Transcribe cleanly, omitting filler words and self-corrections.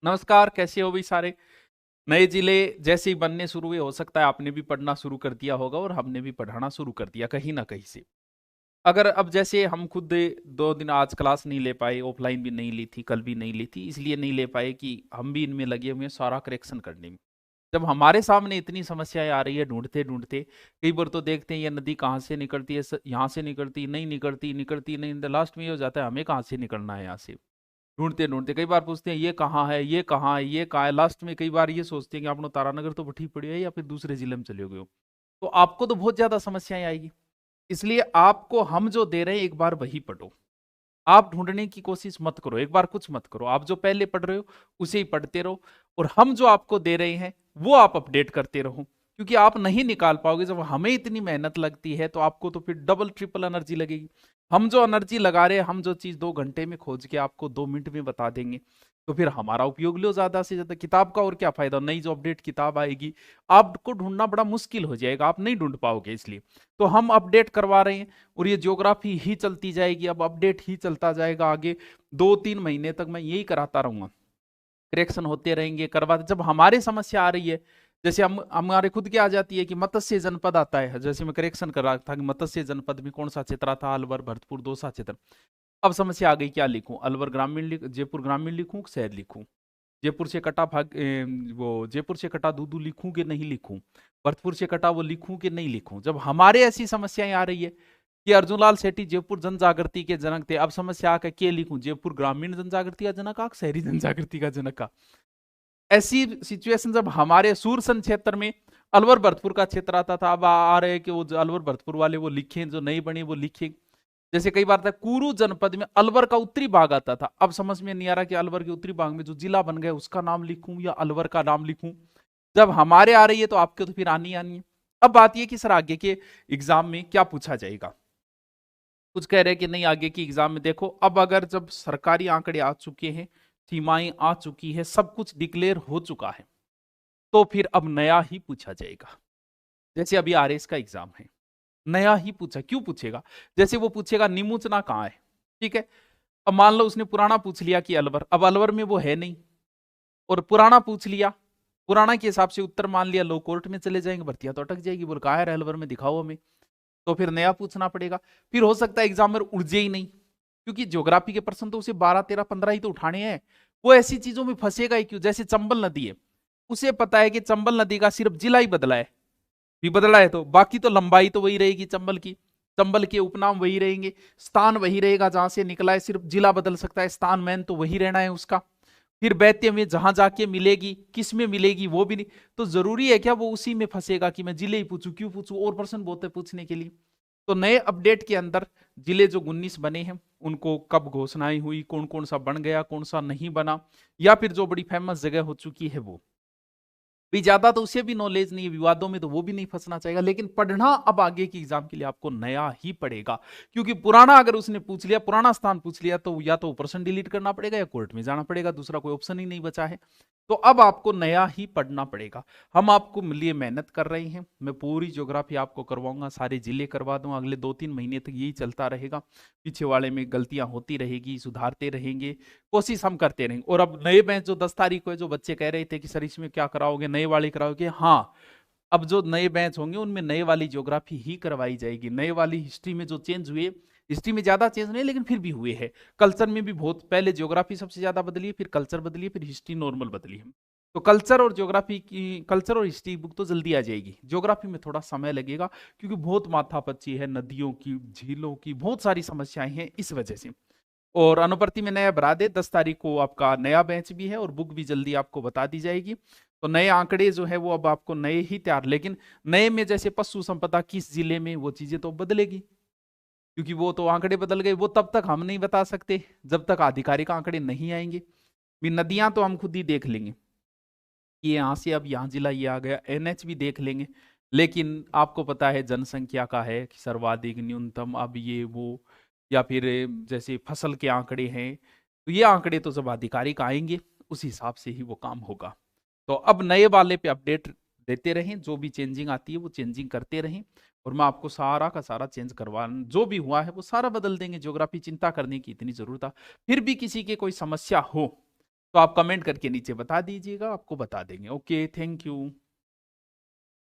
नमस्कार, कैसे हो भाई सारे। नए जिले जैसे ही बनने शुरू हुए, हो सकता है आपने भी पढ़ना शुरू कर दिया होगा और हमने भी पढ़ाना शुरू कर दिया कहीं ना कहीं से। अगर अब जैसे हम खुद 2 दिन आज क्लास नहीं ले पाए, ऑफलाइन भी नहीं ली थी, कल भी नहीं ली थी, इसलिए नहीं ले पाए कि हम भी इनमें लगे हुए हैं सारा करेक्शन करने में। जब हमारे सामने इतनी समस्याएं आ रही है ढूंढते ढूंढते, कई बार तो देखते हैं ये नदी कहाँ से निकलती है, यहाँ से निकलती नहीं, निकलती निकलती नहीं, लास्ट में ये हो जाता है हमें कहाँ से निकलना है यहाँ से। ढूंढते ढूंढते कई बार पूछते हैं ये कहाँ है, ये कहाँ है, ये कहाँ है, लास्ट में कई बार ये सोचते हैं कि आपने तारानगर तो ठीक पड़ी है या फिर दूसरे जिले में चले गए हो। तो आपको तो बहुत ज्यादा समस्याएं आएगी। इसलिए आपको हम जो दे रहे हैं एक बार वही पढ़ो। आप ढूंढने की कोशिश मत करो, एक बार कुछ मत करो, आप जो पहले पढ़ रहे हो उसे ही पढ़ते रहो। और हम जो आपको दे रहे हैं वो आप अपडेट करते रहो, क्योंकि आप नहीं निकाल पाओगे। जब हमें इतनी मेहनत लगती है तो आपको तो फिर डबल ट्रिपल एनर्जी लगेगी। हम जो एनर्जी लगा रहे हैं, हम जो चीज 2 घंटे में खोज के आपको 2 मिनट में बता देंगे, तो फिर हमारा उपयोग लो ज्यादा से ज्यादा। किताब का और क्या फायदा, नई जो अपडेट किताब आएगी आपको ढूंढना बड़ा मुश्किल हो जाएगा, आप नहीं ढूंढ पाओगे। इसलिए तो हम अपडेट करवा रहे हैं और ये ज्योग्राफी ही चलती जाएगी, अब अपडेट ही चलता जाएगा आगे। 2-3 महीने तक मैं यही कराता रहूंगा, करेक्शन होते रहेंगे करवाते। जब हमारे समस्या आ रही है, जैसे हम हमारे खुद की आ जाती है कि मत्स्य जनपद आता है, जैसे मैं करेक्शन कर रहा था कि मत्स्य जनपद में कौन सा क्षेत्र था, अलवर भरतपुर 2 सा क्षेत्र। अब समस्या आ गई, क्या लिखूं, अलवर ग्रामीण जयपुर ग्रामीण लिखूं, शहर लिखूं, जयपुर से कटा वो जयपुर से कटा दूदू लिखूं कि नहीं लिखूं, भरतपुर से कटा वो लिखूं कि नहीं लिखूं। जब हमारे ऐसी समस्याएं आ रही है कि अर्जुनलाल सेठी जयपुर जन जागृति के जनक थे, अब समस्या आ के लिखूं, जयपुर ग्रामीण जन जागृति का जनक आ, शहरी जन जागृति का जनक आ। ऐसी सिचुएशन जब हमारे सूरसन क्षेत्र में अलवर भरतपुर का क्षेत्र आता था, अब आ रहे कि वो अलवर भरतपुर वाले वो लिखे, जो नहीं बने वो लिखे। जैसे कई बार था कुरु जनपद में अलवर का उत्तरी भाग आता था, अब समझ में नहीं आ रहा कि अलवर के उत्तरी भाग में जो जिला बन गया उसका नाम लिखूं या अलवर का नाम लिखूं। जब हमारे आ रही है तो आपके तो फिर आनी आनी है। अब बात यह कि सर आगे के एग्जाम में क्या पूछा जाएगा। कुछ कह रहे हैं कि नहीं, आगे की एग्जाम में देखो, अब अगर जब सरकारी आंकड़े आ चुके हैं, सीमाएं आ चुकी है, सब कुछ डिक्लेयर हो चुका है, तो फिर अब नया ही पूछा जाएगा। जैसे अभी आरएस का एग्जाम है, नया ही पूछा, क्यों पूछेगा। जैसे वो पूछेगा निमुचना कहाँ है, ठीक है। अब मान लो उसने पुराना पूछ लिया कि अलवर, अब अलवर में वो है नहीं, और पुराना पूछ लिया, पुराना के हिसाब से उत्तर मान लिया, लो कोर्ट में चले जाएंगे, भर्तियां तो अटक जाएगी, बोल कहा है अलवर में, दिखाओ हमें। तो फिर नया पूछना पड़ेगा। फिर हो सकता है एग्जामर उलझे ही नहीं, क्योंकि ज्योग्राफी के प्रश्न तो उसे 12, 13, 15 ही तो उठाने हैं। वो ऐसी चीजों में फंसेगा ही क्यों। जैसे चंबल नदी है, उसे पता है कि चंबल नदी का सिर्फ जिला ही बदला है, भी बदला है तो बाकी तो लंबाई तो वही रहेगी चंबल की, चंबल के उपनाम वही रहेंगे, स्थान वही रहेगा जहां से निकला है, सिर्फ जिला बदल सकता है, स्थान मैन तो वही रहना है उसका। फिर दैत्य में जहां जाके मिलेगी, किस में मिलेगी वो भी नहीं। तो जरूरी है क्या वो उसी में फंसेगा कि मैं जिले ही पूछूं, क्यों पूछूं, और प्रश्न बहुत है पूछने के लिए। तो नए अपडेट के अंदर जिले जो 19 बने हैं उनको कब घोषणाएं हुई, कौन कौन सा बन गया, कौन सा नहीं बना, या फिर जो बड़ी फेमस जगह हो चुकी है वो भी, ज्यादा तो उसे भी नॉलेज नहीं है, विवादों में तो वो भी नहीं फंसना चाहेगा। लेकिन पढ़ना अब आगे की एग्जाम के लिए आपको नया ही पड़ेगा, क्योंकि पुराना अगर उसने पूछ लिया, पुराना स्थान पूछ लिया, तो या तो प्रश्न डिलीट करना पड़ेगा या कोर्ट में जाना पड़ेगा, दूसरा कोई ऑप्शन ही नहीं बचा है। तो अब आपको नया ही पढ़ना पड़ेगा। हम आपको लिए मेहनत कर रहे हैं, मैं पूरी ज्योग्राफी आपको करवाऊंगा, सारे जिले करवा दूंगा, अगले 2-3 महीने तक यही चलता रहेगा। पीछे वाले में गलतियां होती रहेगी, सुधारते रहेंगे, कोशिश हम करते रहेंगे। और अब नए बैच जो 10 तारीख को है, जो बच्चे कह रहे थे कि सर इसमें क्या कराओगे, नए वाले कराओगे, हाँ, अब जो नए बैच होंगे उनमें नए वाली ज्योग्राफी ही करवाई जाएगी। नए वाली हिस्ट्री में जो चेंज हुए, हिस्ट्री में ज्यादा चेंज नहीं लेकिन फिर भी हुए हैं, कल्चर में भी बहुत, पहले ज्योग्राफी सबसे ज्यादा बदली है, फिर कल्चर बदली है, फिर हिस्ट्री नॉर्मल बदली है। तो कल्चर और ज्योग्राफी की, कल्चर और हिस्ट्री बुक तो जल्दी आ जाएगी, ज्योग्राफी में थोड़ा समय लगेगा, क्योंकि बहुत माथापच्ची है, नदियों की, झीलों की बहुत सारी समस्याएं हैं इस वजह से। और अनुप्रति में नया भरा दे, 10 तारीख को आपका नया बैच भी है और बुक भी जल्दी आपको बता दी जाएगी। तो नए आंकड़े जो है वो अब आपको नए ही तैयार, लेकिन नए में जैसे पशु संपदा किस जिले में, वो चीजें तो बदलेगी, क्योंकि वो तो आंकड़े बदल गए, वो तब तक हम नहीं बता सकते जब तक आधिकारिक आंकड़े नहीं आएंगे। भी नदियां तो हम खुद ही देख लेंगे कि यहाँ से अब यहाँ जिला ये आ गया, एनएच भी देख लेंगे। लेकिन आपको पता है जनसंख्या का है कि सर्वाधिक, न्यूनतम, अब ये वो, या फिर जैसे फसल के आंकड़े हैं, तो ये आंकड़े तो जब आधिकारिक आएंगे उस हिसाब से ही वो काम होगा। तो अब नए वाले पे अपडेट देते रहें, जो भी चेंजिंग आती है वो चेंजिंग करते रहें, और मैं आपको सारा का सारा चेंज करवा, जो भी हुआ है वो सारा बदल देंगे। ज्योग्राफी चिंता करने की इतनी जरूरत है। फिर भी किसी के कोई समस्या हो तो आप कमेंट करके नीचे बता दीजिएगा, आपको बता देंगे। Okay, thank you.